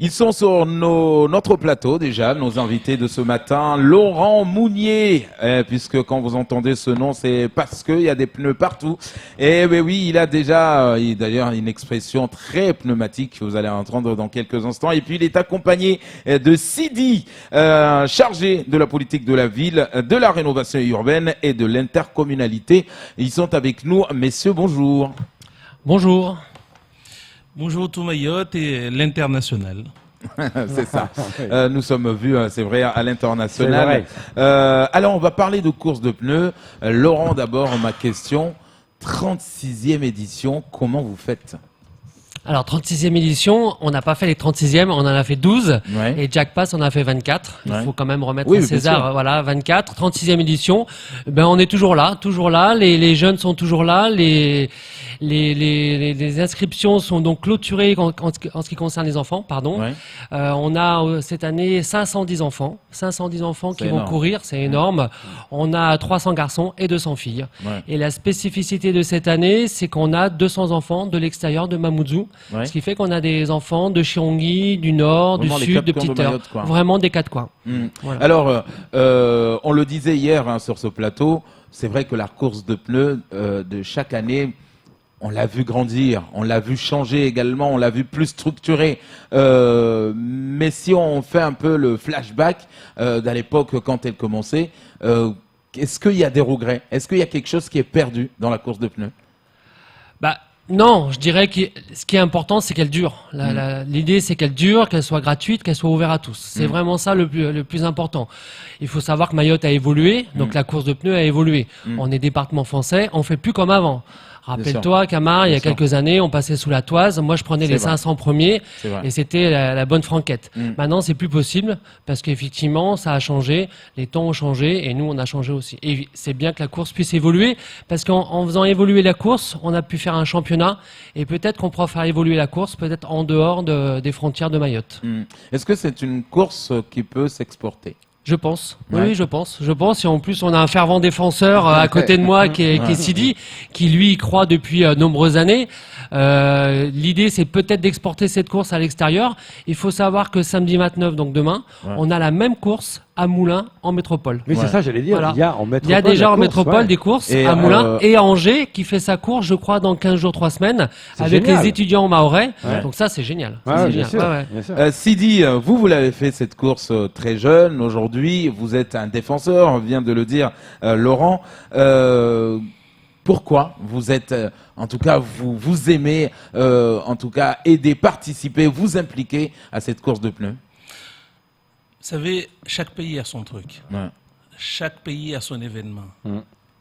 Ils sont sur notre plateau déjà, nos invités de ce matin, Laurent Mounier, puisque quand vous entendez ce nom, c'est parce qu'il y a des pneus partout. Et ben oui, il a déjà, d'ailleurs, une expression très pneumatique que vous allez entendre dans quelques instants. Et puis il est accompagné de Sidi, chargé de la politique de la ville, de la rénovation urbaine et de l'intercommunalité. Ils sont avec nous. Messieurs, bonjour. Bonjour. Bonjour tout Mayotte et l'international. C'est ça. Nous sommes vus, c'est vrai, à l'international. Alors, on va parler de course de pneus. Laurent, d'abord, ma question. 36e édition, comment vous faites ? Alors, 36e édition, on n'a pas fait les 36e, on en a fait 12. Ouais. Et Jack Pass, on en a fait 24. Il faut quand même remettre à bien sûr. César, voilà, 24. 36e édition, ben, on est toujours là. Les jeunes sont toujours là. Les inscriptions sont donc clôturées en ce qui concerne les enfants, pardon. Ouais. On a cette année 510 enfants. 510 enfants qui vont énorme. courir, c'est énorme. On a 300 garçons et 200 filles. Ouais. Et la spécificité de cette année, c'est qu'on a 200 enfants de l'extérieur de Mamoudzou. Ouais. Ce qui fait qu'on a des enfants de Chirongui, du Nord, Vraiment du les Sud, quatre de coins de Petite Heure. Mayotte, quoi. Vraiment des quatre coins. Voilà. Alors, on le disait hier sur ce plateau, c'est vrai que la course de pneus de chaque année, on l'a vu grandir, on l'a vu changer également, on l'a vu plus structuré. Mais si on fait un peu le flashback d'à l'époque quand elle commençait, est-ce qu'il y a des regrets ? Est-ce qu'il y a quelque chose qui est perdu dans la course de pneus ? Bah, non, je dirais que ce qui est important, c'est qu'elle dure. L'idée, c'est qu'elle dure, qu'elle soit gratuite, qu'elle soit ouverte à tous. C'est vraiment ça le plus important. Il faut savoir que Mayotte a évolué, donc la course de pneus a évolué. On est département français, on fait plus comme avant. Rappelle-toi, Camar, il y a quelques années, on passait sous la toise. Moi, je prenais les 500 premiers et c'était la bonne franquette. Maintenant, c'est plus possible parce qu'effectivement, ça a changé, les temps ont changé et nous, on a changé aussi. Et c'est bien que la course puisse évoluer parce qu'en faisant évoluer la course, on a pu faire un championnat et peut-être qu'on pourra faire évoluer la course peut-être en dehors des frontières de Mayotte. Est-ce que c'est une course qui peut s'exporter ? Je pense. Ouais. Oui, je pense. Et en plus, on a un fervent défenseur à côté de moi qui est Sidi, qui lui y croit depuis nombreuses années. L'idée, c'est peut-être d'exporter cette course à l'extérieur. Il faut savoir que samedi 29, donc demain, on a la même course à Moulins en métropole. Oui, c'est ça, j'allais dire. Voilà. Il y a en métropole. Il y a déjà la en course, métropole des courses Et à Moulins et à Angers qui fait sa course, je crois, dans 15 jours, 3 semaines, C'est avec génial. les étudiants mahorais. Ouais. Donc ça, c'est génial. Ouais, C'est bien génial. sûr, Ouais, ouais. bien sûr. Sidi, vous l'avez fait cette course très jeune. Aujourd'hui, vous êtes un défenseur, vient de le dire Laurent. Pourquoi vous êtes, en tout cas, vous aimez, en tout cas, aider, participer, vous impliquer à cette course de pneus ? Vous savez, chaque pays a son truc. Ouais. Chaque pays a son événement.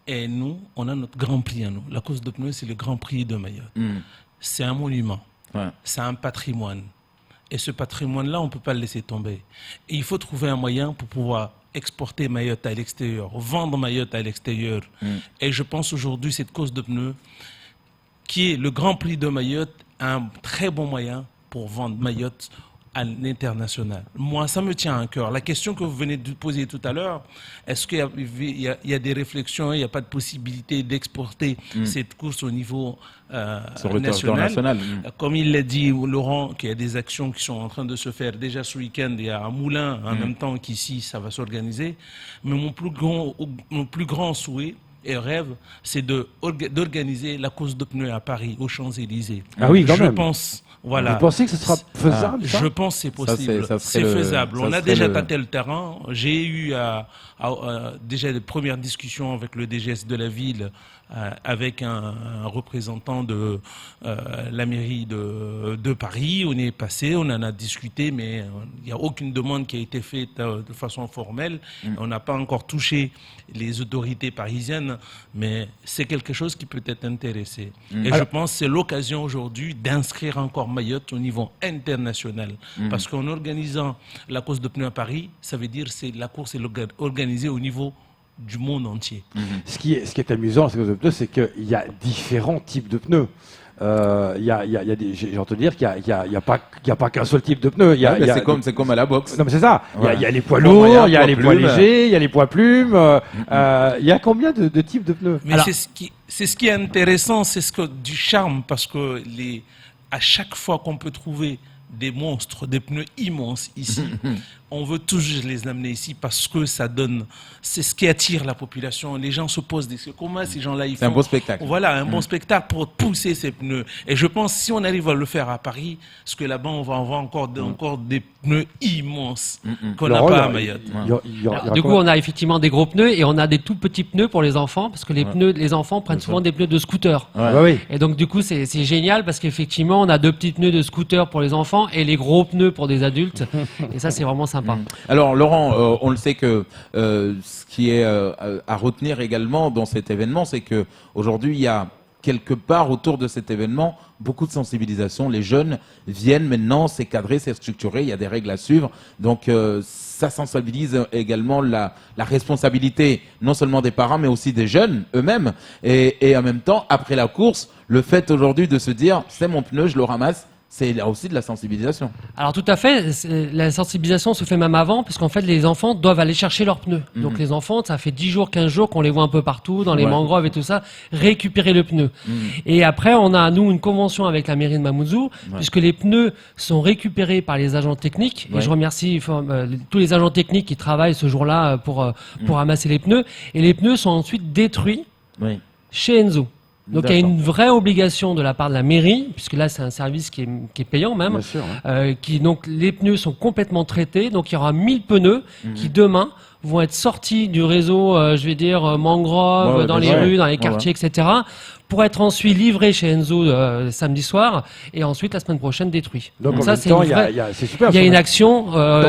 Et nous, on a notre grand prix à nous. La course de pneus, c'est le grand prix de Mayotte. C'est un monument. Ouais. C'est un patrimoine. Et ce patrimoine-là, on ne peut pas le laisser tomber. Et il faut trouver un moyen pour pouvoir exporter Mayotte à l'extérieur, vendre Mayotte à l'extérieur. Et je pense aujourd'hui, cette course de pneus, qui est le grand prix de Mayotte, un très bon moyen pour vendre Mayotte à l'international. Moi, ça me tient à cœur. La question que vous venez de poser tout à l'heure, est-ce qu'il y a des réflexions, il n'y a pas de possibilité d'exporter cette course au niveau Sur le territoire national national. Comme il l'a dit, Laurent, qu'il y a des actions qui sont en train de se faire. Déjà ce week-end, il y a un moulin en même temps qu'ici, ça va s'organiser. Mais mon plus grand souhait et rêve, c'est d'organiser la course de pneus à Paris, aux Champs-Élysées. Ah oui, quand Je même. pense... Voilà. Vous pensez que ce sera faisable ça Je pense que c'est possible. ça serait C'est le- faisable. ça On a serait déjà le- tâté le terrain. J'ai eu déjà des premières discussions avec le DGS de la ville, avec un représentant de la mairie de Paris. On est passé, on en a discuté, mais il n'y a aucune demande qui a été faite de façon formelle. On n'a pas encore touché les autorités parisiennes, mais c'est quelque chose qui peut être intéressé. Et je pense que c'est l'occasion aujourd'hui d'inscrire encore Mayotte au niveau international. Parce qu'en organisant la course de pneus à Paris, ça veut dire que la course est organisée au niveau du monde entier. Ce qui est amusant dans ces courses de pneus, c'est qu'il y a différents types de pneus. J'ai entendu dire qu'il n'y a pas qu'un seul type de pneu. C'est comme à la boxe. Non, mais c'est ça. Ouais. Il y a les poids Poids moyen, lourds, il y a poids les poids plume. légers, il y a les poids plumes. Il y a combien de types de pneus? Mais c'est ce qui est intéressant, c'est du charme, parce que à chaque fois qu'on peut trouver des monstres, des pneus immenses ici. On veut toujours les amener ici parce que ça donne, c'est ce qui attire la population. Les gens se posent des questions. Comment ces gens-là ils font? C'est un beau spectacle. Voilà, un bon spectacle pour pousser ces pneus. Et je pense si on arrive à le faire à Paris, parce que là-bas on va avoir encore des pneus immenses qu'on n'a Laurent, pas à Mayotte. il y aura Alors, du coup, on a effectivement des gros pneus et on a des tout petits pneus pour les enfants parce que les enfants prennent souvent des pneus de scooter. Ouais, oui. Et donc, du coup, c'est génial parce qu'effectivement, on a 2 petits pneus de scooter pour les enfants et les gros pneus pour des adultes. Et ça, c'est vraiment sympa. Alors Laurent, on le sait que ce qui est à retenir également dans cet événement, c'est que aujourd'hui il y a quelque part autour de cet événement beaucoup de sensibilisation. Les jeunes viennent maintenant, c'est cadré, c'est structuré, il y a des règles à suivre. Donc ça sensibilise également la responsabilité non seulement des parents mais aussi des jeunes eux-mêmes. Et en même temps, après la course, le fait aujourd'hui de se dire c'est mon pneu, je le ramasse. C'est là aussi de la sensibilisation. Alors tout à fait, la sensibilisation se fait même avant, puisqu'en fait les enfants doivent aller chercher leurs pneus. Donc les enfants, ça fait 10 jours, 15 jours qu'on les voit un peu partout, dans les mangroves et tout ça, récupérer le pneu. Et après, on a, nous, une convention avec la mairie de Mamoudzou, puisque les pneus sont récupérés par les agents techniques. Et je remercie tous les agents techniques qui travaillent ce jour-là pour ramasser les pneus. Et les pneus sont ensuite détruits chez Enzo. Donc il y a une vraie obligation de la part de la mairie, puisque là c'est un service qui est payant même, Bien sûr, donc les pneus sont complètement traités, donc il y aura 1000 pneus qui demain vont être sortis du réseau, mangrove, dans les rues, dans les quartiers, etc., pour être ensuite livrés chez Enzo samedi soir, et ensuite la semaine prochaine détruits. Donc ça, c'est c'est super. il y a une action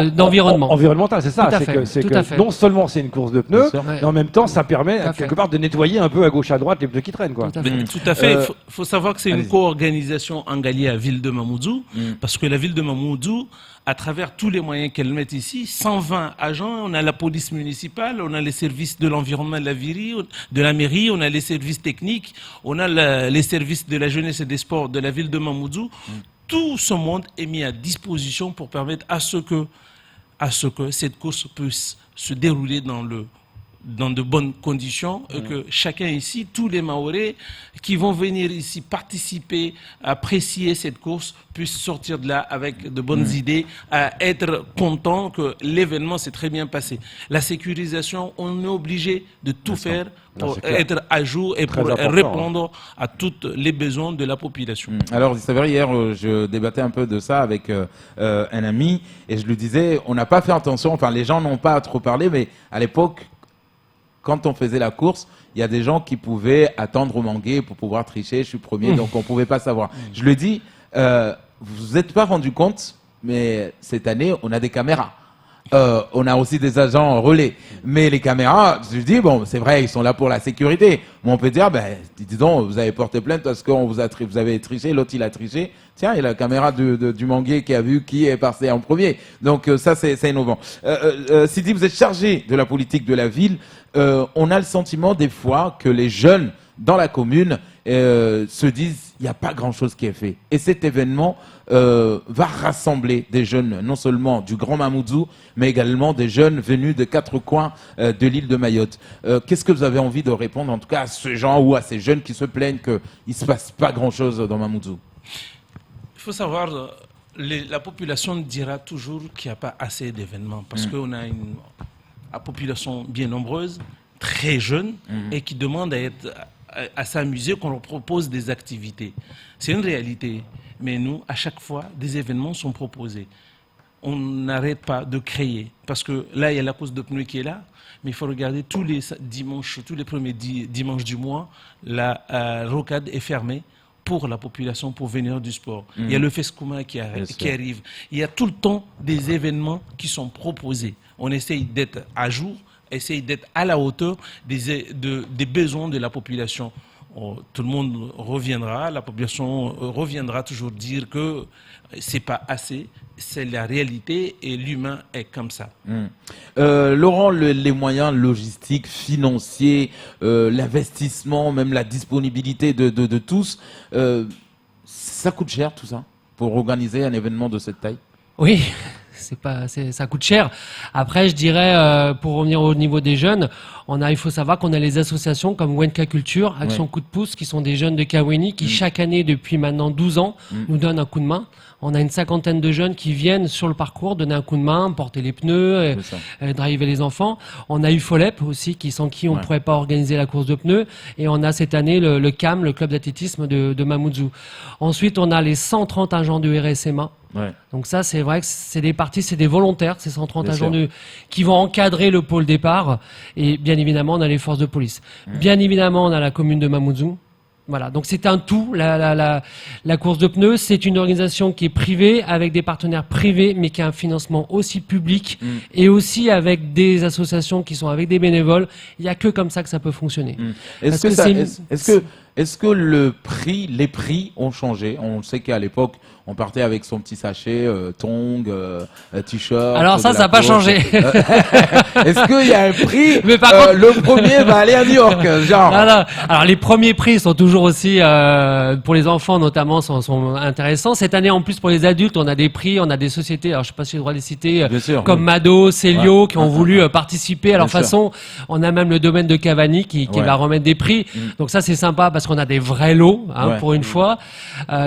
d'environnement. Environnementale, c'est ça. Tout à C'est fait, tout que à fait. non seulement c'est une course de pneus, Bien sûr. mais en même temps ça permet Tout à fait. quelque part de nettoyer un peu à gauche à droite les pneus qui traînent, quoi. Tout à fait. Mais tout à fait. Il faut savoir que c'est une allez-y. co-organisation engagée à Ville de Mamoudzou, parce que la Ville de Mamoudzou, à travers tous les moyens qu'elle met ici, 120 agents, on a la police municipale, on a les services de l'environnement de la mairie, on a les services techniques, on a les services de la jeunesse et des sports de la Ville de Mamoudzou. Tout ce monde est mis à disposition pour permettre à ce que cette course puisse se dérouler dans de bonnes conditions et que chacun ici, tous les Mahorais qui vont venir ici participer, apprécier cette course, puissent sortir de là avec de bonnes idées, à être content que l'événement s'est très bien passé. La sécurisation, on est obligé de tout faire pour c'est clair. être à jour et Très pour important, répondre à tous les besoins de la population. Alors, c'est vrai, hier, je débattais un peu de ça avec un ami et je lui disais, on n'a pas fait attention, enfin, les gens n'ont pas trop parlé, mais à l'époque, quand on faisait la course, il y a des gens qui pouvaient attendre au manguet pour pouvoir tricher, je suis premier, donc on ne pouvait pas savoir. Je lui ai dit, vous n'êtes pas rendu compte, mais cette année, on a des caméras. On a aussi des agents relais. Mais les caméras, je dis, bon, c'est vrai, ils sont là pour la sécurité. Mais on peut dire, ben, dis donc, vous avez porté plainte parce qu'on vous avez triché, l'autre il a triché. Tiens, il y a la caméra du manguet qui a vu qui est passé en premier. Donc ça, c'est innovant. Sidi, vous êtes chargé de la politique de la ville. On a le sentiment des fois que les jeunes dans la commune se disent il n'y a pas grand-chose qui est fait. Et cet événement va rassembler des jeunes, non seulement du Grand Mamoudzou, mais également des jeunes venus de 4 coins de l'île de Mayotte. Qu'est-ce que vous avez envie de répondre, en tout cas, à ces gens ou à ces jeunes qui se plaignent qu'il ne se passe pas grand-chose dans Mamoudzou? Il faut savoir, la population dira toujours qu'il n'y a pas assez d'événements parce qu'on a une population bien nombreuse, très jeune et qui demande à s'amuser, qu'on leur propose des activités. C'est une réalité. Mais nous, à chaque fois, des événements sont proposés. On n'arrête pas de créer. Parce que là, il y a la course de pneus qui est là. Mais il faut regarder tous les dimanches, tous les premiers dimanches du mois, la rocade est fermée pour la population, pour venir du sport. Il y a le Fescouma qui arrive. Il y a tout le temps des événements qui sont proposés. On essaye d'être à jour, essaye d'être à la hauteur des besoins de la population. Tout le monde reviendra, la population reviendra toujours dire que c'est pas assez, c'est la réalité et l'humain est comme ça. Laurent, les moyens logistiques, financiers, l'investissement, même la disponibilité de tous, ça coûte cher tout ça pour organiser un événement de cette taille? Oui, ça coûte cher. Après, je dirais, pour revenir au niveau des jeunes, il faut savoir qu'on a les associations comme Wenka Culture, Action Coup de Pouce, qui sont des jeunes de Kaweni qui chaque année, depuis maintenant 12 ans, nous donnent un coup de main. On a une 50aine de jeunes qui viennent sur le parcours donner un coup de main, porter les pneus, driver les enfants. On a eu Folep aussi, sans qui on ne pourrait pas organiser la course de pneus. Et on a cette année le CAM, le club d'athlétisme de Mamoudzou. Ensuite, on a les 130 agents du RSMA. Ouais. Donc ça, c'est vrai que c'est des parties, c'est des volontaires, ces 130 Bien agents sûr. qui vont encadrer le pôle départ. Et bien évidemment, on a les forces de police. Bien évidemment, on a la commune de Mamoudzou. Voilà, donc c'est un tout. La course de pneus, c'est une organisation qui est privée, avec des partenaires privés, mais qui a un financement aussi public et aussi avec des associations qui sont avec des bénévoles. Il n'y a que comme ça que ça peut fonctionner. Est-ce Parce que, que c'est est-ce que les prix ont changé? On sait qu'à l'époque, on partait avec son petit sachet, tongs, t-shirt. Alors ça de la n'a pas course. changé. Est-ce qu'il y a un prix? Mais par contre- le premier va aller à New York, genre. Voilà. Alors les premiers prix sont toujours aussi pour les enfants notamment sont intéressants. Cette année en plus pour les adultes, on a des prix, on a des sociétés. Alors je sais pas si j'ai le droit de les citer, Bien sûr, comme oui. Mado, Célio, qui ont voulu participer à leur Bien sûr. façon. On a même le domaine de Cavani qui Ouais. va remettre des prix. Donc ça c'est sympa parce qu'on a des vrais lots Ouais. pour une fois.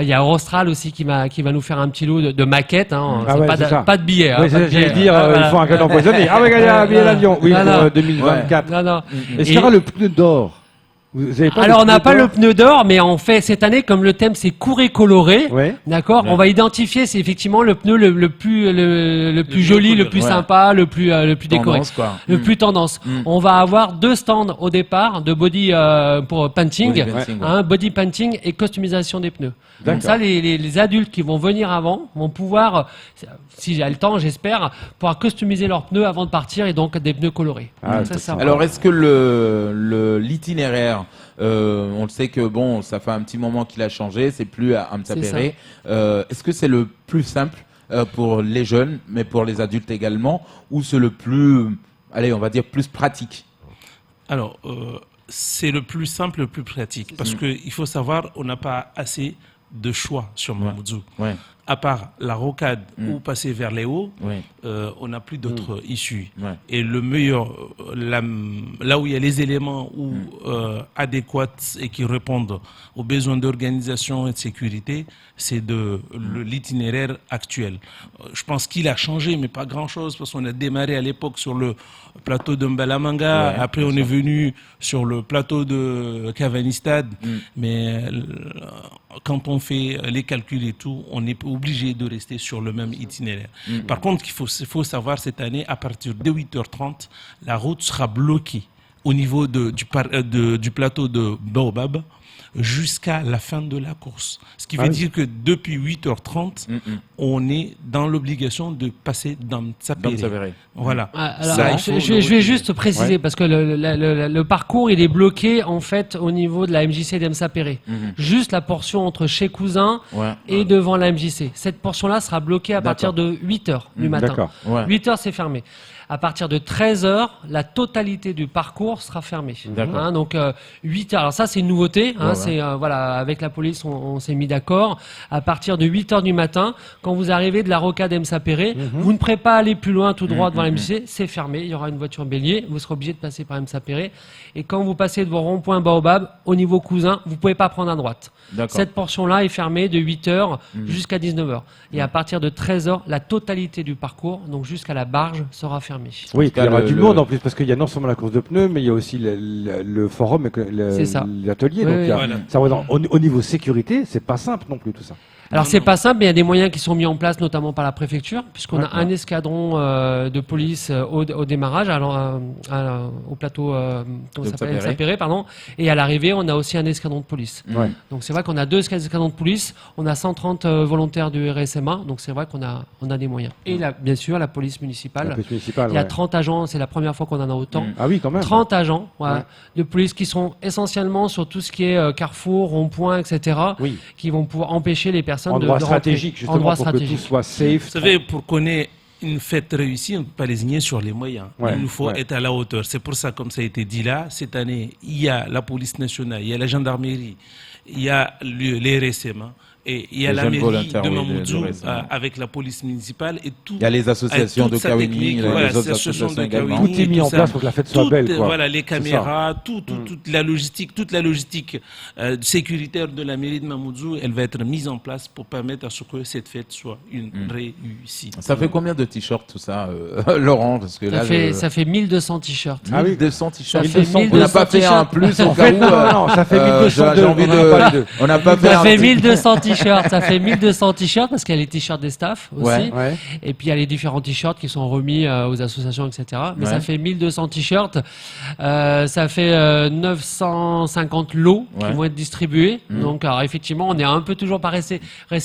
Il y a Austral aussi qui va nous faire un petit lot de maquettes. Hein. Ah C'est ouais, pas, c'est ça. pas de billets. Hein, Oui, pas de j'allais billets. dire, Voilà. il faut un cadeau empoisonné. Ah, regardez, un billet d'avion. Oui, Voilà. pour 2024. Non, non. Est-ce qu'il y aura le pneu d'or? Vous avez pas Alors le on n'a pneu pas le d'or pneu d'or, mais on fait cette année, comme le thème c'est court et coloré, Ouais. d'accord, Ouais. on va identifier c'est effectivement le pneu le plus joli, coloré. le plus Ouais. sympa, le plus décoré, Tendance, quoi. le plus tendance. On va avoir 2 stands au départ de body pour painting, Body painting, ouais. body painting et customisation des pneus. D'accord. Donc ça, les adultes qui vont venir avant vont pouvoir, si j'ai le temps, j'espère, pouvoir customiser leurs pneus avant de partir et donc des pneus colorés. Ah, Donc ça, c'est ça va. Alors, est-ce que l'itinéraire, on le sait que bon, ça fait un petit moment qu'il a changé, c'est plus à Amtsapéré. Est-ce que c'est le plus simple pour les jeunes, mais pour les adultes également, ou c'est le plus, allez, on va dire plus pratique? Alors, c'est le plus simple, le plus pratique. Parce qu'il faut savoir, on n'a pas assez de choix sur Mamoudzou. Ouais, À part la rocade ou passer vers les hauts, ouais, on n'a plus d'autres issues. ouais. Et le meilleur, là où il y a les éléments adéquats et qui répondent aux besoins d'organisation et de sécurité, c'est l'itinéraire actuel. Je pense qu'il a changé, mais pas grand-chose, parce qu'on a démarré à l'époque sur le plateau de Mbalamanga, Ouais, après on est venu sur le plateau de Cavanistad, mais quand on fait les calculs et tout, on est obligé de rester sur le même itinéraire. Par contre, il faut savoir, cette année, à partir de 8h30, la route sera bloquée au niveau du plateau de Baobab jusqu'à la fin de la course. Ce qui veut dire que depuis 8h30, on est dans l'obligation de passer dans Tsapéré. Voilà. Alors, Ça, il faut je vais juste préciser parce que le parcours il est bloqué en fait au niveau de la MJC d'Emsapéré. Juste la portion entre chez Cousin Ouais. et devant la MJC. Cette portion-là sera bloquée à partir de 8h du matin. D'accord. Ouais. 8h c'est fermé. À partir de 13h, la totalité du parcours sera fermée. D'accord. Donc 8h. Alors ça c'est une nouveauté. Ouais. C'est voilà, avec la police on s'est mis d'accord. À partir de 8h du matin, quand vous arrivez de la rocade Emsapéré, vous ne pourrez pas aller plus loin tout droit devant la MJC, c'est fermé. Il y aura une voiture bélier. Vous serez obligé de passer par Emsapéré. Et quand vous passez devant rond-point Baobab, au niveau Cousin, vous pouvez pas prendre à droite. D'accord. Cette portion-là est fermée de 8h jusqu'à 19h. Et à partir de 13h, la totalité du parcours, donc jusqu'à la barge, sera fermée. Oui, puis il y aura le- du le- monde en plus, parce qu'il y a non seulement la course de pneus, mais il y a aussi le forum et C'est ça. l'atelier. Oui, Donc, il y a- oui. Voilà. ça représente- au niveau sécurité, c'est pas simple non plus tout ça. Alors c'est pas simple, mais il y a des moyens qui sont mis en place, notamment par la préfecture, puisqu'on a un escadron de police au démarrage, au plateau comment ça s'appelle, Sapéré, pardon, et à l'arrivée, on a aussi un escadron de police. Ouais. Donc c'est vrai qu'on a 2 escadrons de police, on a 130 volontaires du RSMA, donc c'est vrai qu'on a des moyens. Et bien sûr, la police municipale. La police municipale, Il y a ouais. 30 agents, c'est la première fois qu'on en a autant. Ah oui, quand même. 30 agents Ouais. de police qui sont essentiellement sur tout ce qui est carrefour, rond-point, etc. Oui. qui vont pouvoir empêcher les personnes Endroit de rentrer. stratégique, justement, Endroit pour que tout stratégique. soit safe. Vous savez, pour qu'on ait une fête réussie, on ne peut pas lésigner sur les moyens. Ouais, Il nous faut ouais. être à la hauteur. C'est pour ça, comme ça a été dit là, cette année, il y a la police nationale, il y a la gendarmerie, il y a les RSMA Et il y a Les la jeunes mairie volontaires, de oui, Mamoudzou de récemment. avec la police municipale et tout. Il y a les associations de toute sa Kawini, technique, les voilà, autres ces associations associations de également. Kawini Tout est mis et en ça. place pour que la fête soit Toutes, belle, quoi. Voilà, les C'est ça. caméras, toute la logistique sécuritaire de la mairie de Mamoudzou, elle va être mise en place pour permettre à ce que cette fête soit une réussite. Ça fait combien de t-shirts tout ça, Laurent? Parce que là, Ça fait 1200 t-shirts. 1200 t-shirts. Ça fait 1200 On n'a pas fait un t-shirts. plus au En cas fait, où. non, ça fait 1202. J'ai envie on en a pas les de. deux. On n'a pas fait Ça fait un. 1200 t-shirts. Ça fait 1200 t-shirts parce qu'il y a les t-shirts des staffs aussi. Ouais. Ouais. Et puis il y a les différents t-shirts qui sont remis aux associations, etc. Mais Ouais. ça fait 1200 t-shirts. Ça fait 950 lots Ouais. qui vont être distribués. Donc alors, effectivement, on est un peu toujours pas resté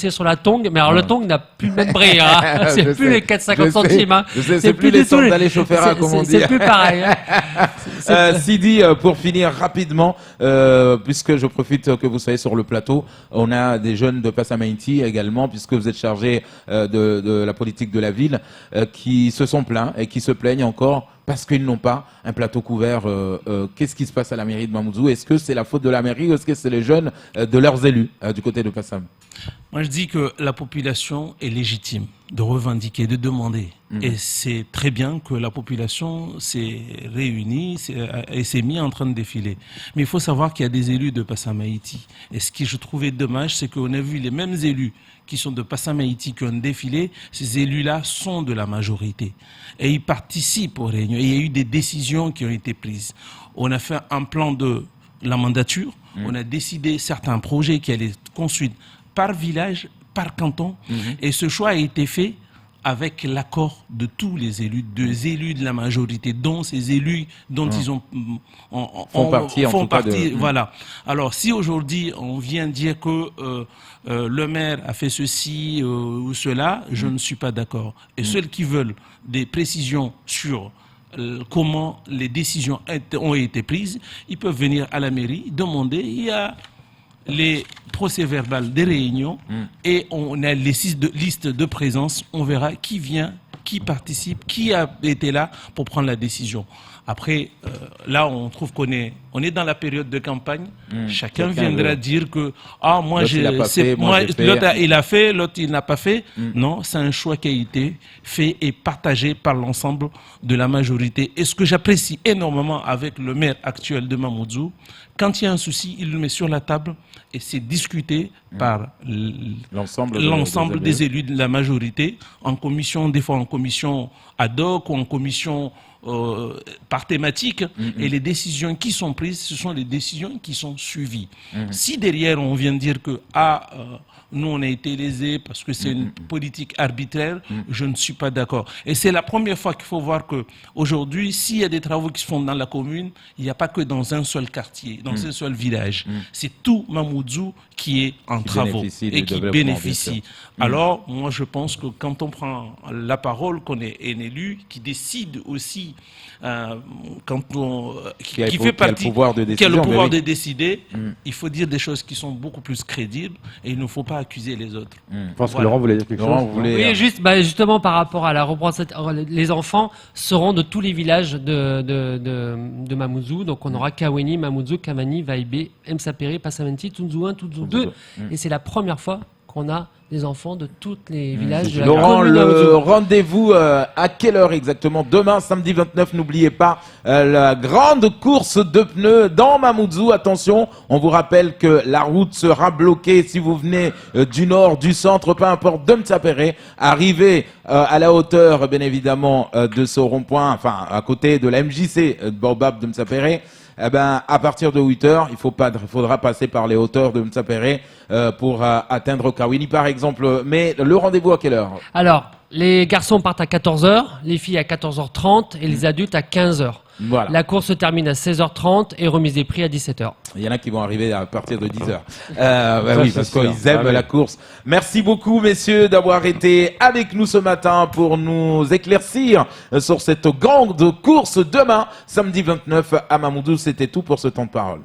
sur la tongue. Mais alors le tongue n'a plus le même prix. Hein. Je C'est plus sais. les 4,50 Je sais. centimes. Hein. Je sais, c'est plus les du tout centres d'aller chauffer à, comme on dit. C'est plus pareil. Hein. Sidi, pour finir rapidement, puisque je profite que vous soyez sur le plateau, on a des jeunes de Passamainti également, puisque vous êtes chargé de la politique de la ville, qui se sont plaints et qui se plaignent encore parce qu'ils n'ont pas un plateau couvert. Qu'est-ce qui se passe à la mairie de Mamoudzou? Est-ce que c'est la faute de la mairie ou est-ce que c'est les jeunes de leurs élus du côté de Passam? Moi, je dis que la population est légitime de revendiquer, de demander. Et c'est très bien que la population s'est réunie et s'est mise en train de défiler. Mais il faut savoir qu'il y a des élus de Passamaïti. Et ce que je trouvais dommage, c'est qu'on a vu les mêmes élus qui sont de Passamaïti qui ont défilé. Ces élus-là sont de la majorité. Et ils participent aux réunions. Et il y a eu des décisions qui ont été prises. On a fait un plan de la mandature. On a décidé certains projets qui allaient être construits par village, par canton. Et ce choix a été fait avec l'accord de tous les élus, des élus de la majorité, dont ces élus dont ils ont Font partie, en tout cas, de- voilà. Alors, si aujourd'hui on vient dire que le maire a fait ceci ou cela, je ne suis pas d'accord. Et ceux qui veulent des précisions sur comment les décisions ont été prises, ils peuvent venir à la mairie, demander. Il y a les procès-verbales des réunions et on a les listes de présence. On verra qui vient, qui participe, qui a été là pour prendre la décision. Après, là, on trouve qu'on est dans la période de campagne. Chacun viendra dire que moi, L'autre, il a pas fait, moi, j'ai fait. l'autre il a fait, l'autre il n'a pas fait. Non, c'est un choix qui a été fait et partagé par l'ensemble de la majorité. Et ce que j'apprécie énormément avec le maire actuel de Mamoudzou, quand il y a un souci, il le met sur la table et c'est discuté par l'ensemble des élus de la majorité, en commission, des fois en commission ad hoc ou en commission par thématique, et les décisions qui sont prises, ce sont les décisions qui sont suivies. Si derrière on vient dire que nous on a été lésés parce que c'est une politique arbitraire, je ne suis pas d'accord. Et c'est la première fois qu'il faut voir que aujourd'hui, s'il y a des travaux qui se font dans la commune, il n'y a pas que dans un seul quartier, dans un seul village. C'est tout Mamoudzou qui est en travaux bénéficie du et qui développement, bien bénéficie. sûr. Alors, moi, je pense que quand on prend la parole, qu'on est un élu, qui décide aussi, Qui a le pouvoir de qui a le décision, pouvoir mais oui. de décider, il faut dire des choses qui sont beaucoup plus crédibles et il ne faut pas accuser les autres. Je pense que Voilà. Laurent voulait dire quelque Laurent, chose. vous voulez- Oui, justement par rapport à la représentation, les enfants seront de tous les villages de Mamoudzou. Donc on aura Kaweni, Mamoudzou, Kamani, Vaibé, Msapere, Passamenti, Tunzou 1, Tunzou 2. Et c'est la première fois qu'on a des enfants de tous les villages de la Laurent, commune le Mamoudzou. rendez-vous à quelle heure exactement? Demain, samedi 29, n'oubliez pas la grande course de pneus dans Mamoudzou. Attention, on vous rappelle que la route sera bloquée si vous venez du nord, du centre, peu importe, de Mtsapere. Arrivez à la hauteur, bien évidemment, de ce rond-point, enfin à côté de la MJC de Baobab de Mtsapere. Eh ben, à partir de 8 heures, il faudra passer par les hauteurs de Mtsapere pour atteindre Kawini, par exemple. Mais le rendez-vous à quelle heure? Alors, les garçons partent à 14h, les filles à 14h30 et les adultes à 15h. Voilà. La course se termine à 16h30 et remise des prix à 17h. Il y en a qui vont arriver à partir de 10 heures. Oui, c'est parce sûr. qu'ils aiment Ah oui. la course. Merci beaucoup, messieurs, d'avoir été avec nous ce matin pour nous éclaircir sur cette grande course demain, samedi 29 à Mamoudzou. C'était tout pour ce temps de parole.